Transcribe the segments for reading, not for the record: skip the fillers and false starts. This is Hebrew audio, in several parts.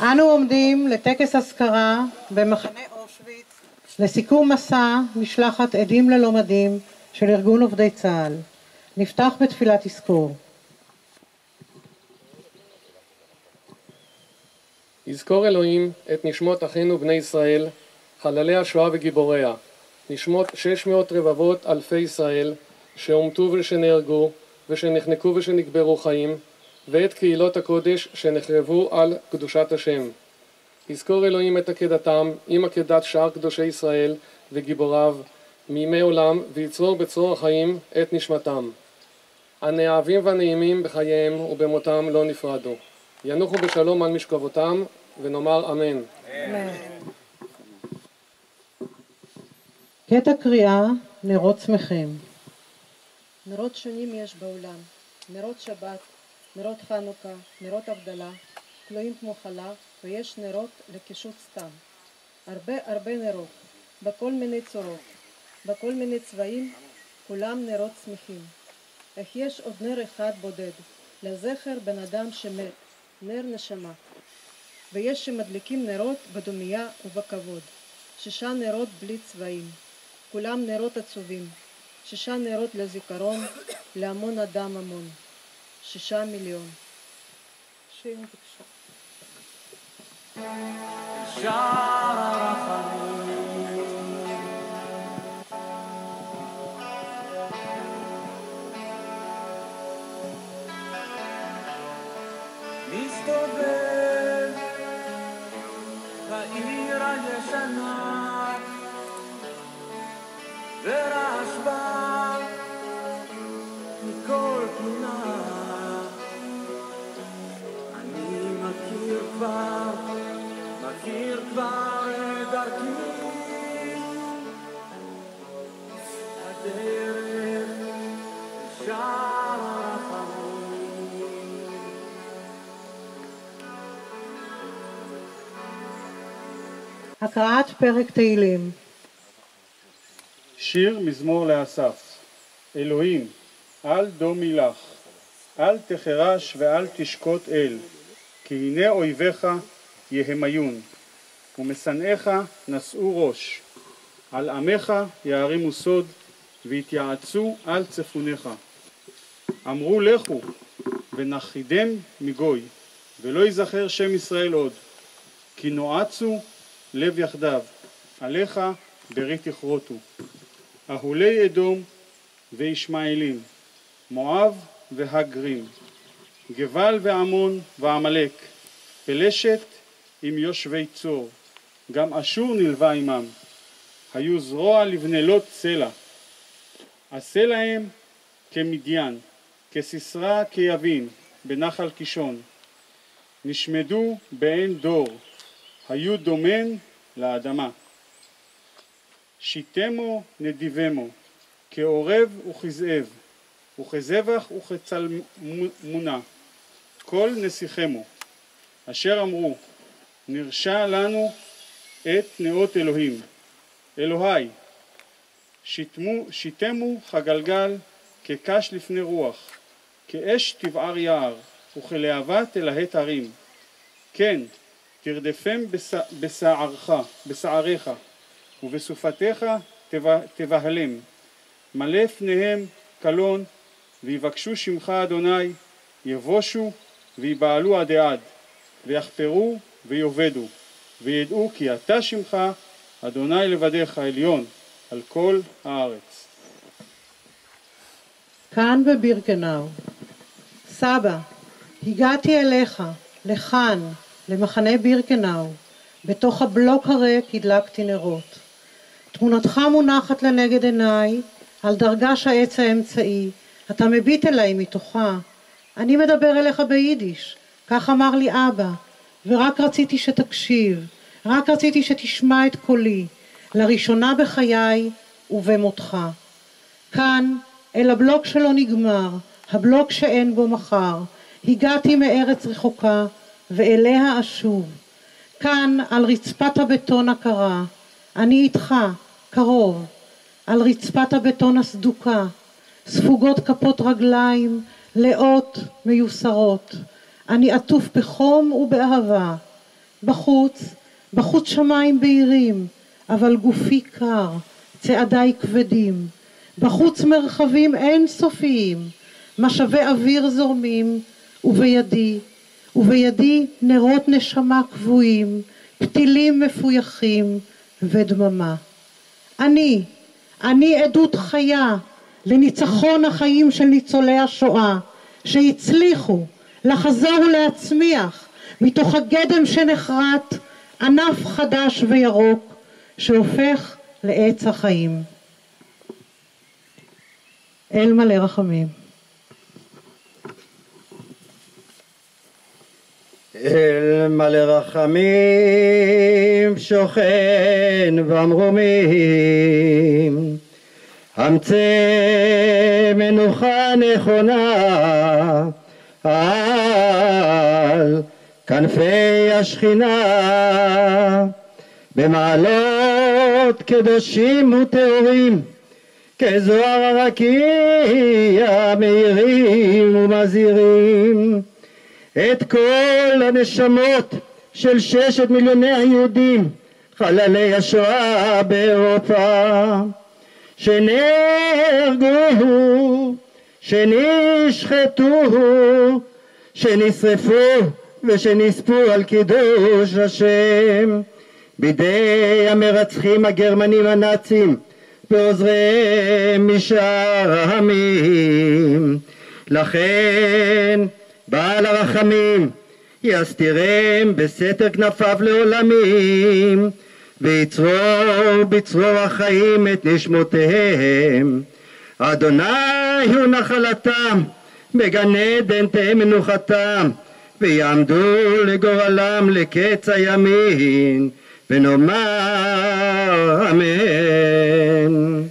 אנו עומדים לטקס אזכרה במחנה אושוויץ לסיכום מסע משלחת עדים ללא מדים של ארגון עובדי צה"ל. נפתח בתפילת תזכור. יזכור אלוהים את נשמות אחינו בני ישראל, חללי השואה וגיבוריה, נשמות 600 רבבות אלפי ישראל שהומתו ושנהרגו ושנחנקו ושנקברו חיים, ואת קהילות הקודש שנחרבו על קדושת השם. יזכור אלוהים את עקדתם עם עקדת שאר קדושי ישראל וגיבוריו מימי עולם, ויצרור בצרור החיים את נשמתם. הנאהבים והנעימים בחייהם ובמותם לא נפרדו. ינוחו בשלום על משכבותם, ונאמר אמן. קטע קריאה נרות שמחים. נרות שונים יש בעולם, נרות שבת, נרות חנוכה, נרות הבדלה, תלויים כמו חלה, ויש נרות לקישוט סתם. הרבה נרות, בכל מיני צורות, בכל מיני צבעים, כולם נרות שמחים. אך יש עוד נר אחד בודד, לזכר בן אדם שמת, נר נשמה. ויש שמדליקים נרות בדומייה ובכבוד, 6 נרות בלי צבעים, כולם נרות עצובים, 6 נרות לזיכרון, להמון אדם המון, 6 מיליון. שיר בבקשה. שער הרחמים מסתובב בעיר הישנה ורעש בא מכל פינה. אני מכיר כבר את דרכי, הדרך לשער הרחמים. הקראת פרק תהילים. שיר מזמור לאסף. אלוהים, אל דומי לך, אל תחרש ואל תשקוט אל, כי הנה אויביך יהמיון, ומשנאיך נשאו ראש. על עמך יערימו סוד, ויתייעצו על צפוניך. אמרו לכו, ונחידם מגוי, ולא יזכר שם ישראל עוד. כי נועצו לב יחדיו, עליך ברית יכרותו. אהולי אדום וישמעאלים, מואב והגרים, גבל ועמון ועמלק, פלשת עם יושבי צור, גם אשור נלווה עמם, היו זרוע לבנלות סלע. עשה להם כמדיין, כסיסרא כיבין בנחל קישון, נשמדו בעין דור, היו דומן לאדמה. שיתמו נדיבמו, כעורב וכזאב, וכזבח וכצלמונה, כל נסיכמו, אשר אמרו, נרשע לנו את נאות אלוהים. אלוהי, שיתמו חגלגל כקש לפני רוח, כאש תבער יער, וכלהבה תלהט הרים. כן, תרדפם בשעריך, ובסופתיך תבהלם. מלא פניהם קלון, ויבקשו שמך אדוני, יבושו ויבעלו עד עד, ויחפרו ויובדו, וידעו כי אתה שמך אדוני לבדיך עליון על כל הארץ. כאן בבירקנאו. סבא, הגעתי אליך, לכאן, למחנה בירקנאו. בתוך הבלוק הריק הדלקתי נרות. תמונתך מונחת לנגד עיניי, על דרגש העץ האמצעי. אתה מביט אליי מתוכה. אני מדבר אליך ביידיש, כך אמר לי אבא, ורק רציתי שתקשיב, רק רציתי שתשמע את קולי, לראשונה בחיי ובמותך. כאן, אל הבלוק שלא נגמר, הבלוק שאין בו מחר, הגעתי מארץ רחוקה ואליה אשוב. כאן, על רצפת הבטון הקרה, אני איתך, קרוב, על רצפת הבטון הסדוקה, ספוגות כפות רגליים, לאות מיוסרות. אני עטוף בחום ובאהבה, בחוץ שמיים בהירים, אבל גופי קר, צעדיי כבדים. בחוץ מרחבים אינסופיים, משאבי אוויר זורמים, ובידי נרות נשמה קבועים, פתילים מפויחים ודממה. אני עדות חיה לניצחון החיים של ניצולי השואה, שהצליחו לחזור ולהצמיח מתוך הגדם שנחרט ענף חדש וירוק שהופך לעץ החיים. אל מלא רחמים. אל מלא רחמים שוכן במרומים, המצא מנוחה נכונה על כנפי השכינה, במעלות קדושים וטהורים כזוהר הרקיע מאירים ומזהירים את כל הנשמות של 6 מיליוני היהודים חללי השואה באירופה, שנהרגו, שנשחטו, שנשרפו ושנספו על קידוש השם בידי המרצחים הגרמנים הנאצים ועוזריהם משאר העמים. לכן בעל הרחמים יסתירם בסתר כנפיו לעולמים, ויצרור בצרור החיים את נשמותיהם. אדוני הוא נחלתם, בגן עדן תהא מנוחתם, ויעמדו לגורלם לקץ הימין, ונאמר אמן.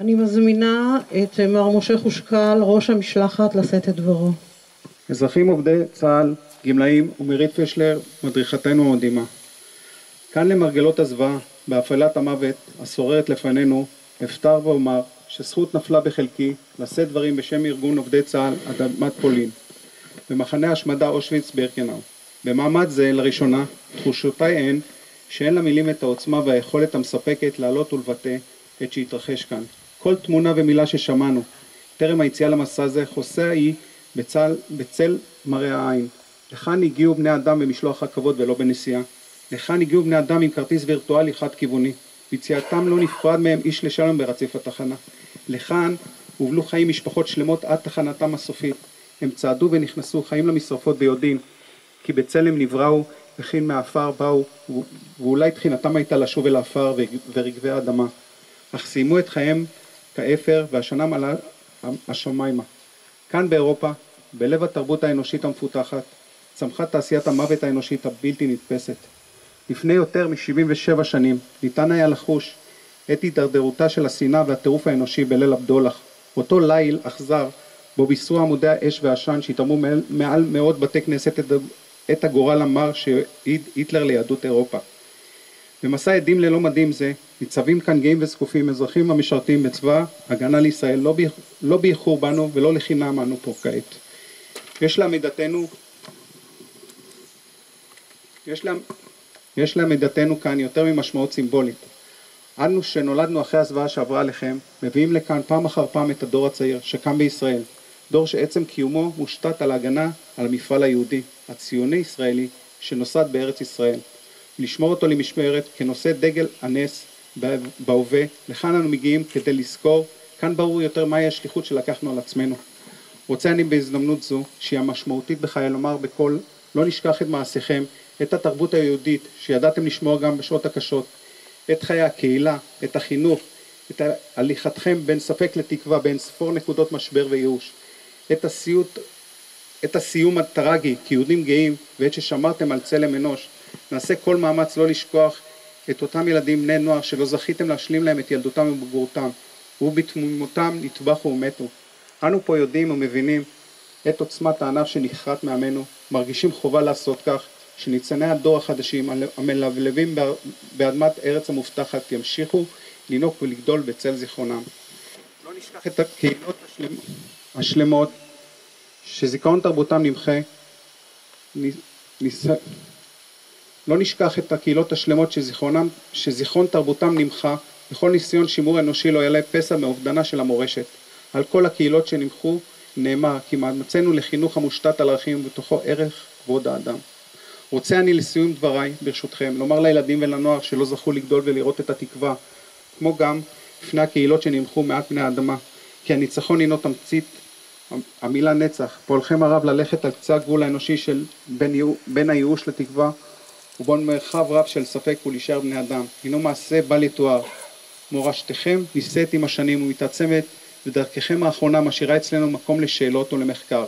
אני מזמינה את מר משה חושקל, ראש המשלחת, לשאת את דברו. אזרחים עובדי צה"ל, גמלאים ומירית פישלר, מדריכתנו המדהימה. כאן למרגלות הזוועה, בהפעלת המוות השוררת לפנינו, אפתר ואומר שזכות נפלה בחלקי לשאת דברים בשם ארגון עובדי צה"ל אדמת פולין. במחנה השמדה אושוויץ-בירקנאו. במעמד זה לראשונה תחושותיי הן שאין למילים את העוצמה והיכולת המספקת לעלות ולבטא את שהתרחש כאן. כל תמונה ומילה ששמענו טרם היציאה למסע זה חוסה היא בצל מראה העין. לכאן הגיעו בני אדם במשלוח הכבוד ולא בנסיעה. לכאן הגיעו בני אדם עם כרטיס וירטואלי חד כיווני. ביציאתם לא נפרד מהם איש לשלום ברציף התחנה. לכאן הובלו חיים משפחות שלמות עד תחנתם הסופית. הם צעדו ונכנסו חיים למשרפות ביודעין, כי בצלם נבראו וכן מהאפר באו, ואולי תחינתם הייתה לשוב אל האפר ורגבי האדמה. אך סיימו את חייהם כאפר והשנה מלאה השמיימה. כאן באירופה, בלב התרבות האנושית המפותחת, צמחה תעשיית המוות האנושית הבלתי נתפסת. לפני יותר מ-77 שנים ניתן היה לחוש את הידרדרותה של השנאה והטירוף האנושי בליל הבדולח, אותו ליל אכזר בו בישרו עמודי האש והעשן שהתאמו מעל מאות בתי כנסת את הגורל המר שהעיד היטלר ליהדות אירופה. במסע עדים ללא מדים זה ניצבים כאן גאים וזקופים אזרחים המשרתים בצבא הגנה לישראל, לא באיחור בנו ולא לחינם אנו פה כעת. יש לעמידתנו כאן יותר ממשמעות סימבולית. אנו שנולדנו אחרי הזוועה שעברה עליכם, מביאים לכאן פעם אחר פעם את הדור הצעיר שקם בישראל, דור שעצם קיומו מושתת על ההגנה על המפעל היהודי, הציוני ישראלי שנוסד בארץ ישראל. לשמור אותו למשמרת כנושא דגל הנס בהווה, לכאן אנו מגיעים כדי לזכור, כאן ברור יותר מהי השליחות שלקחנו על עצמנו. רוצה אני בהזדמנות זו, שהיא המשמעותית בחיי לומר בכל, לא נשכח את מעשיכם, את התרבות היהודית שידעתם לשמור גם בשעות הקשות, את חיי הקהילה, את החינוך, את הליכתכם בין ספק לתקווה, בין ספור נקודות משבר וייאוש, את הסיום הטרגי כיהודים גאים, ואת ששמרתם על צלם אנוש. נעשה כל מאמץ לא לשכוח את אותם ילדים בני נוער שלא זכיתם להשלים להם את ילדותם ובגרותם, ובתמימותם נטבחו ומתו. אנו פה יודעים ומבינים את עוצמת הענף שנכרת מעמנו, מרגישים חובה לעשות כך, שניצני הדור החדשים המלבלבים באדמת ארץ המובטחת ימשיכו לנהוג ולגדול בצל זיכרונם. לא נשכח את הקהילות השלמות שזיכרון תרבותם נמחה, לא נשכח את הקהילות השלמות שזיכרון תרבותם נמחה, בכל ניסיון שימור אנושי לא יעלה פסע מאובדנה של המורשת. על כל הקהילות שנמחו נאמר כי מאמצנו לחינוך המושתת על ערכים ובתוכו ערך כבוד האדם. רוצה אני לסיום דבריי ברשותכם לומר לילדים ולנוער שלא זכו לגדול ולראות את התקווה, כמו גם לפני הקהילות שנמחו מעט פני האדמה, כי הניצחון הינו תמצית המילה נצח, פועלכם הרב ללכת על קצה הגבול האנושי של בין הייאוש לתקווה ובין מרחב רב של ספק ולהישאר בני אדם, הינו מעשה בל יתואר. מורשתכם נישאת עם השנים ומתעצמת, ודרככם האחרונה משאירה אצלנו מקום לשאלות ולמחקר,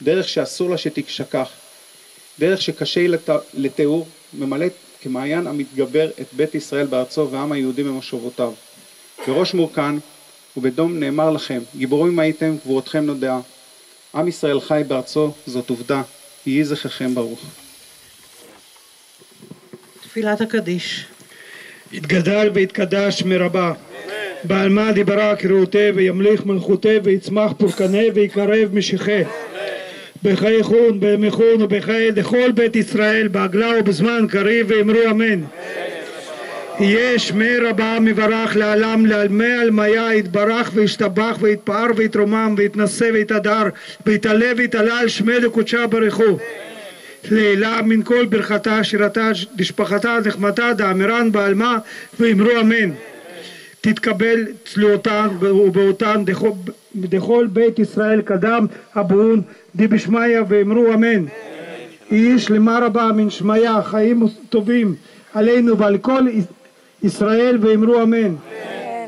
דרך שאסור לה שתשכח, דרך שקשה היא לתיאור, ממלאת כמעיין המתגבר את בית ישראל בארצו והעם היהודי במושבותיו. בראש מורכן ובדום נאמר לכם, גיבורים הייתם, גבורתכם נודעה. עם ישראל חי בארצו, זאת עובדה, יהי זכרכם ברוך. תפילת הקדיש. יתגדל ויתקדש מרבה, בעלמא דיברה קראותה וימליך מלכותה ויצמח פורקנה ויקרב משיחה. בחייכון, בימיכון ובחיי לכל בית ישראל בעגלה ובזמן קריב ואמרו אמן. יהיה שמי רבה מברך לעלם לעלמי עלמיה יתברך וישתבח ויתפאר ויתרומם ויתנשא ויתהדר ויתעלה ויתעלה על שמי לקודשה ברכו. לעילה מן כל ברכתה שירתה דשפחתה נחמתה דאמרן בעלמה ואמרו אמן. תתקבל צלועותן ובאותן דכל בית ישראל קדם הבון דבשמיא ואמרו אמן. יהי שלמה רבה מן שמיה חיים טובים עלינו ועל כל ישראל ואמרו אמן.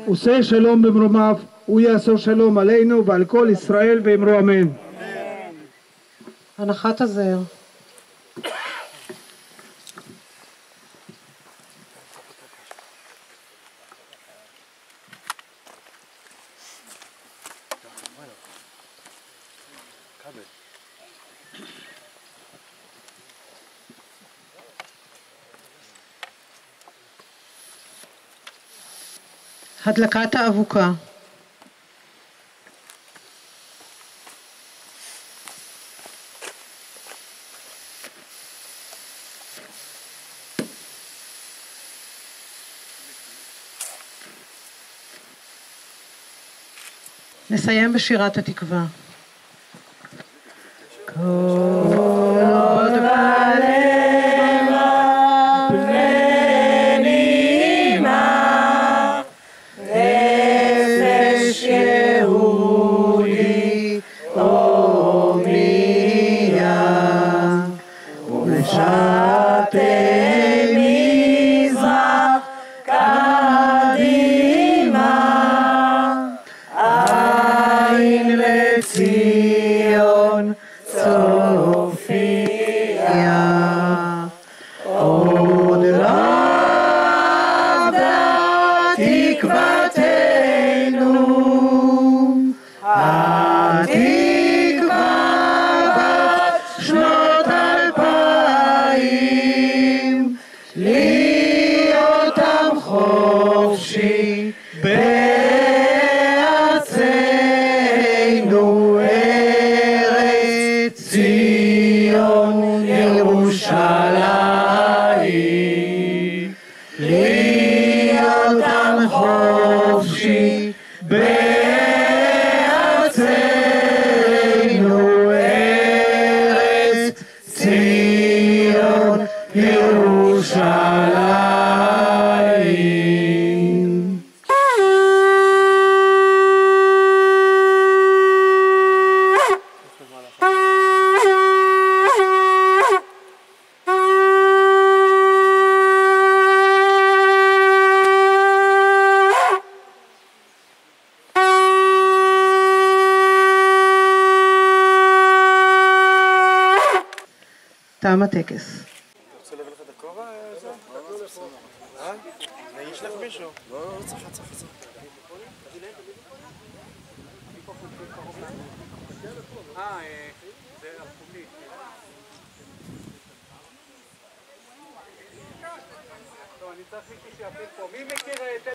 עושה שלום במרומיו הוא יעשו שלום עלינו ועל כל ישראל ואמרו אמן. הנחת הזר. הדלקת האבוקה. נסיים בשירת התקווה. קולות בלב בני נעימה, נפש יהודי הומייה, ולשעתי מזרח קדימה, עין לציון צופיה, עוד רבה תקוותנו, התקווה בת שנות 2000, להיות עם חופשי בארצנו, ארץ ציון ירושלים, להיות עם חופשי בארצנו, ארץ ציון ירושלים. תם הטקס. רוצה להביא לך את הכובע? אני אשלח מישהו. לא צריך. זה הרפומית. אני צריך מישהו שיפיל פה. מי מכיר את